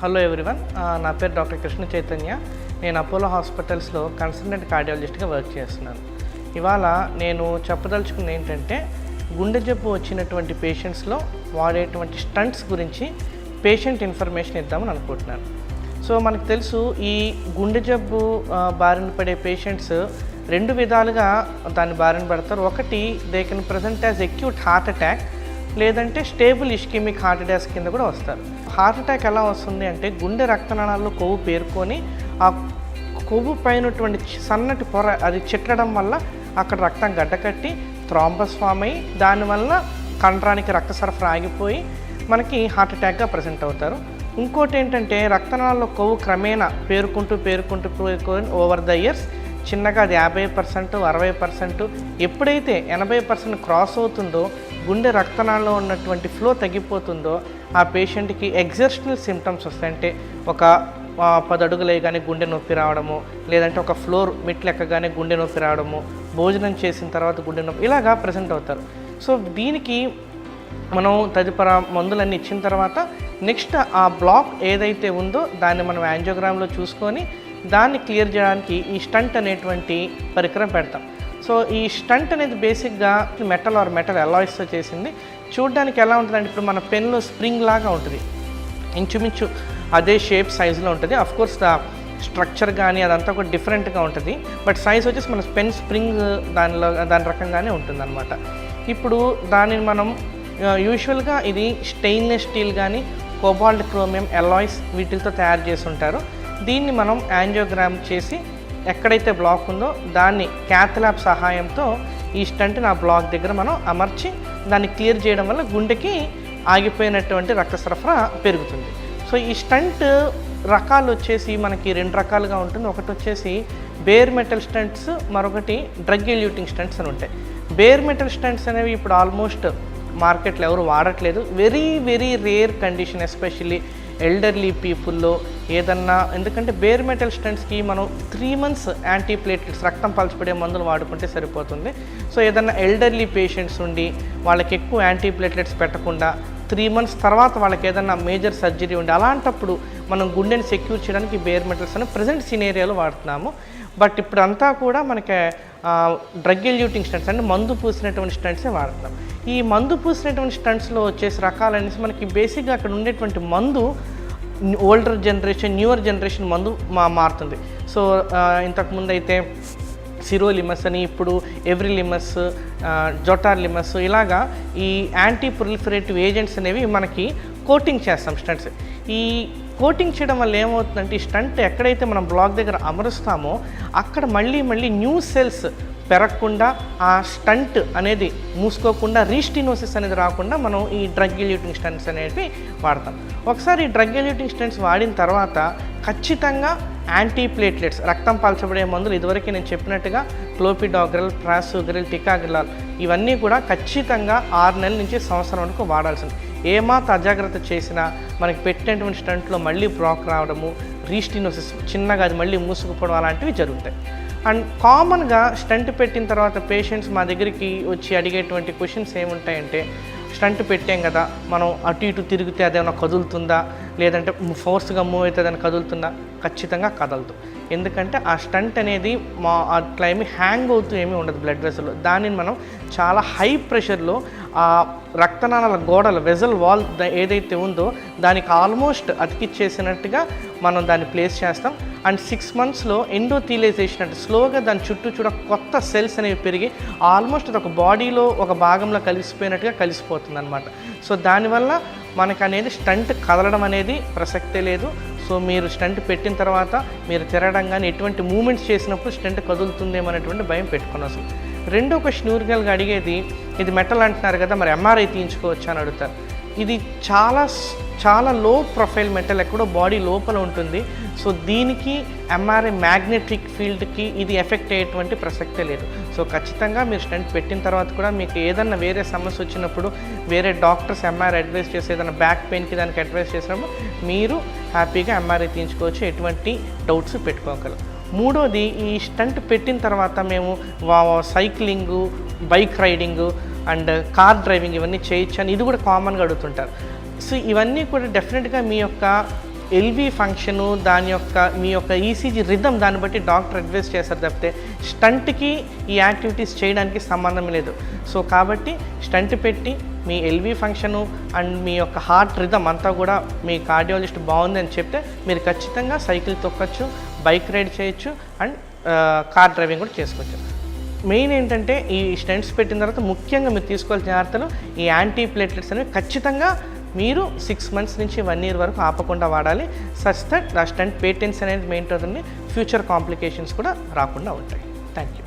Hello everyone, నా పేరు doctor Krishna Chaitanya. నేను అపోలో హాస్పిటల్స్లో కన్సల్టెంట్ కార్డియాలజిస్ట్గా వర్క్ చేస్తున్నాను. ఇవాళ నేను చెప్పదలుచుకున్నది ఏంటంటే, గుండె జబ్బు వచ్చినటువంటి పేషెంట్స్లో వాడేటువంటి స్టంట్స్ గురించి పేషెంట్ ఇన్ఫర్మేషన్ ఇద్దామని అనుకుంటున్నాను. సో మనకు తెలుసు, ఈ గుండె జబ్బు బారిన పడే పేషెంట్స్ రెండు విధాలుగా దాని బారిన పడతారు. ఒకటి, they can present as acute heart attack, లేదంటే స్టేబుల్ ఇష్కెమిక్ హార్ట్ అటాక్స్ కింద కూడా వస్తారు. హార్ట్ అటాక్ ఎలా వస్తుంది అంటే, గుండె రక్తనాళాల్లో కొవ్వు పేరుకొని ఆ కొవ్వు పైనటువంటి సన్నటి పొర అది చిట్టడం వల్ల అక్కడ రక్తం గడ్డకట్టి థ్రాంబస్ ఫామ్ అయ్యి దానివల్ల కండరానికి రక్త సరఫరా ఆగిపోయి మనకి హార్ట్ అటాక్గా ప్రజెంట్ అవుతారు. ఇంకోటి ఏంటంటే, రక్తనాళాల్లో కొవ్వు క్రమేణా పేరుకుంటూ ఓవర్ ద ఇయర్స్ చిన్నగా అది 50%, 60%, ఎప్పుడైతే 80% క్రాస్ అవుతుందో, గుండె రక్తనాళంలో ఉన్నటువంటి ఫ్లో తగ్గిపోతుందో, ఆ పేషెంట్కి ఎగ్జర్షనల్ సిమ్టమ్స్ వస్తాయి. అంటే ఒక 10 అడుగులు వేయగానే గుండె నొప్పి రావడము, లేదంటే ఒక ఫ్లోర్ మెట్లు ఎక్కగానే గుండె నొప్పి రావడము, భోజనం చేసిన తర్వాత గుండె నొప్పి, ఇలాగా ప్రజెంట్ అవుతారు. సో దీనికి మనం తదుపర మందులన్నీ ఇచ్చిన తర్వాత నెక్స్ట్ ఆ బ్లాక్ ఏదైతే ఉందో దాన్ని మనం యాంజియోగ్రామ్లో చూసుకొని దాన్ని క్లియర్ చేయడానికి ఈ స్టంట్ అనేటువంటి పరికరం పెడతాం. సో ఈ స్టంట్ అనేది బేసిక్గా మెటల్ అలాయ్స్తో చేసింది. చూడడానికి ఎలా ఉంటుందంటే, ఇప్పుడు మన పెన్లో స్ప్రింగ్ లాగా ఉంటుంది, ఇంచుమించు అదే షేప్ సైజులో ఉంటుంది. అఫ్కోర్స్ స్ట్రక్చర్ కానీ అదంతా కూడా డిఫరెంట్గా ఉంటుంది, బట్ సైజ్ వచ్చేసి మన పెన్ స్ప్రింగ్ దాని రకంగానే ఉంటుంది అనమాట. ఇప్పుడు దానిని మనం యూజువల్గా ఇది స్టెయిన్లెస్ స్టీల్ కానీ కోబాల్ట్ క్రోమియం అలాయ్స్ వీటితో తయారు చేసి ఉంటారు. దీన్ని మనం యాంజియోగ్రామ్ చేసి ఎక్కడైతే బ్లాక్ ఉందో దాన్ని క్యాత్ ల్యాబ్ సహాయంతో ఈ స్టంట్ని ఆ బ్లాక్ దగ్గర మనం అమర్చి దాన్ని క్లియర్ చేయడం వల్ల గుండెకి ఆగిపోయినటువంటి రక్త సరఫరా పెరుగుతుంది. సో ఈ స్టంట్ రకాలు వచ్చేసి మనకి 2 రకాలుగా ఉంటుంది. ఒకటి వచ్చేసి బేర్ మెటల్ స్టంట్స్, మరొకటి డ్రగ్ ఎల్యూటింగ్ స్టంట్స్ అని ఉంటాయి. బేర్ మెటల్ స్టంట్స్ అనేవి ఇప్పుడు ఆల్మోస్ట్ మార్కెట్లో ఎవరు వాడట్లేదు. Very rare condition, especially elderly పీపుల్లో ఏదన్నా, ఎందుకంటే బేర్ మెటల్ స్టంట్స్కి మనం 3 months యాంటీప్లేట్లెట్స్ రక్తం పలచబడే మందులు వాడుకుంటే సరిపోతుంది. సో ఏదన్నా ఎల్డర్లీ పేషెంట్స్ ఉండి వాళ్ళకి ఎక్కువ యాంటీప్లేట్లెట్స్ పెట్టకుండా 3 months తర్వాత వాళ్ళకి ఏదన్నా మేజర్ సర్జరీ ఉండి అలాంటప్పుడు మనం గుండెని సెక్యూర్ చేయడానికి బేర్ మెటల్స్ అని ప్రజెంట్ సినేరియాలో వాడుతున్నాము. బట్ ఇప్పుడు అంతా కూడా మనకి డ్రగ్ ఎల్యూటింగ్ స్టంట్స్ అంటే మందు పూసినటువంటి స్టంట్సే వాడుతున్నాం. ఈ మందు పూసినటువంటి స్టంట్స్లో వచ్చేసి రకాలనేసి మనకి బేసిక్గా అక్కడ ఉండేటువంటి మందు ఓల్డర్ జనరేషన్, న్యూవర్ జనరేషన్ మందు మారుతుంది. సో ఇంతకుముందు అయితే సిరోలిమస్ అని, ఇప్పుడు ఎవ్రిలిమస్, జోటార్లిమస్, ఇలాగా ఈ యాంటీ ప్రొలిఫరేటివ్ ఏజెంట్స్ అనేవి మనకి కోటింగ్ చేస్తాం స్టంట్స్. ఈ కోటింగ్ చేయడం వల్ల ఏమవుతుందంటే, ఈ స్టంట్ ఎక్కడైతే మనం బ్లాక్ దగ్గర అమరుస్తామో అక్కడ మళ్ళీ న్యూ సెల్స్ పెరగకుండా, ఆ స్టంట్ అనేది మూసుకోకుండా, రీస్టినోసిస్ అనేది రాకుండా మనం ఈ డ్రగ్ ఎల్యూటింగ్ స్టంట్స్ అనేవి వాడతాం. ఒకసారి ఈ డ్రగ్ ఎల్యూటింగ్ స్టంట్స్ వాడిన తర్వాత ఖచ్చితంగా యాంటీప్లేట్లెట్స్ రక్తం పలచబడే మందులు ఇదివరకు నేను చెప్పినట్టుగా క్లోపిడాగ్రిల్, ట్రాసోగ్రిల్, టికాగ్రిలాల్ ఇవన్నీ కూడా ఖచ్చితంగా 6 నెలల నుంచి సంవత్సరం వరకు వాడాల్సింది. ఏమాత్రం అజాగ్రత్త చేసినా మనకి పెట్టినటువంటి స్టంట్లో మళ్ళీ బ్లాక్ రావడము, రీస్టినోసిస్ చిన్నగా అది మళ్ళీ మూసుకుపోవడం అలాంటివి జరుగుతాయి. అండ్ కామన్గా స్టంట్ పెట్టిన తర్వాత పేషెంట్స్ మా దగ్గరికి వచ్చి అడిగేటువంటి క్వశ్చన్స్ ఏముంటాయంటే, స్టంట్ పెట్టాం కదా, మనం అటు ఇటు తిరిగితే అదేమైనా కదులుతుందా, లేదంటే ఫోర్స్గా మూవ్ అవుతుంది అని కదులుతుందా? ఖచ్చితంగా కదలదు. ఎందుకంటే ఆ స్టంట్ అనేది అట్లా ఏమి హ్యాంగ్ అవుతూ ఏమీ ఉండదు బ్లడ్ వెసల్లో. దానిని మనం చాలా హై ప్రెషర్లో ఆ రక్తనాళాల గోడలు, వెజల్ వాల్ ఏదైతే ఉందో దానికి ఆల్మోస్ట్ అతికిచ్చేసినట్టుగా మనం దాన్ని ప్లేస్ చేస్తాం. అండ్ 6 monthsలో ఎండోథీలైజేషన్ అంటే స్లోగా దాని చుట్టూ కొత్త సెల్స్ అనేవి పెరిగి ఆల్మోస్ట్ అది ఒక బాడీలో ఒక భాగంలో కలిసిపోయినట్టుగా కలిసిపోతుంది అనమాట. సో దానివల్ల మనకు అనేది స్టంట్ కదలడం అనేది ప్రసక్తే లేదు. సో మీరు స్టంట్ పెట్టిన తర్వాత మీరు తిరగడం కానీ ఎటువంటి మూమెంట్స్ చేసినప్పుడు స్టంట్ కదులుతుందేమో అనేటువంటి భయం పెట్టుకుని అసలు. రెండో క్వశ్చన్ ఊరికలుగా అడిగేది, ఇది మెటల్ అంటున్నారు కదా, మరి ఎంఆర్ఐ తీయించుకోవచ్చు అని అడుగుతారు. ఇది చాలా లో ప్రొఫైల్ మెటల్, ఎక్కడో బాడీ లోపల ఉంటుంది. సో దీనికి ఎంఆర్ఐ మ్యాగ్నెటిక్ ఫీల్డ్కి ఇది ఎఫెక్ట్ అయ్యేటువంటి ప్రసక్తే లేదు. సో ఖచ్చితంగా మీరు స్టంట్ పెట్టిన తర్వాత కూడా మీకు ఏదన్నా వేరే సమస్య వచ్చినప్పుడు వేరే డాక్టర్స్ ఎంఆర్ఐ అడ్వైస్ చేసి ఏదైనా బ్యాక్ పెయిన్కి దానికి అడ్వైస్ చేసినప్పుడు మీరు హ్యాపీగా ఎంఆర్ఐ తీయించుకోవచ్చు, ఎటువంటి డౌట్స్ పెట్టుకోగలరు. మూడోది, ఈ స్టంట్ పెట్టిన తర్వాత మేము cycling, bike riding and car driving ఇవన్నీ చేయొచ్చు అని ఇది కూడా కామన్గా అడుగుతుంటారు. సో ఇవన్నీ కూడా డెఫినెట్గా మీ యొక్క ఎల్వి ఫంక్షను దాని యొక్క మీ యొక్క ఈసీజీ రిథమ్ దాన్ని బట్టి డాక్టర్ అడ్వైస్ చేస్తారు తప్పితే స్టంట్కి ఈ యాక్టివిటీస్ చేయడానికి సంబంధం లేదు. సో కాబట్టి స్టంట్ పెట్టి మీ ఎల్వి ఫంక్షను అండ్ మీ యొక్క హార్ట్ రిథమ్ అంతా కూడా మీ కార్డియాలజిస్ట్ బాగుంది అని చెప్తే మీరు ఖచ్చితంగా సైకిల్ తొక్కచ్చు, బైక్ రైడ్ చేయొచ్చు అండ్ కార్ డ్రైవింగ్ కూడా చేసుకోవచ్చు. మెయిన్ ఏంటంటే ఈ స్టంట్స్ పెట్టిన తర్వాత ముఖ్యంగా మీరు తీసుకోవాల్సిన జాగ్రత్తలు ఈ యాంటీ ప్లేట్లెట్స్ అనేవి ఖచ్చితంగా మీరు 6 months నుంచి 1 year వరకు ఆపకుండా వాడాలి. సచ్ దట్ ఆ స్టంట్ పేటెంట్స్ అనేది మెయింటైన్ అవుతుంది, ఫ్యూచర్ కాంప్లికేషన్స్ కూడా రాకుండా ఉంటాయి. Thank you.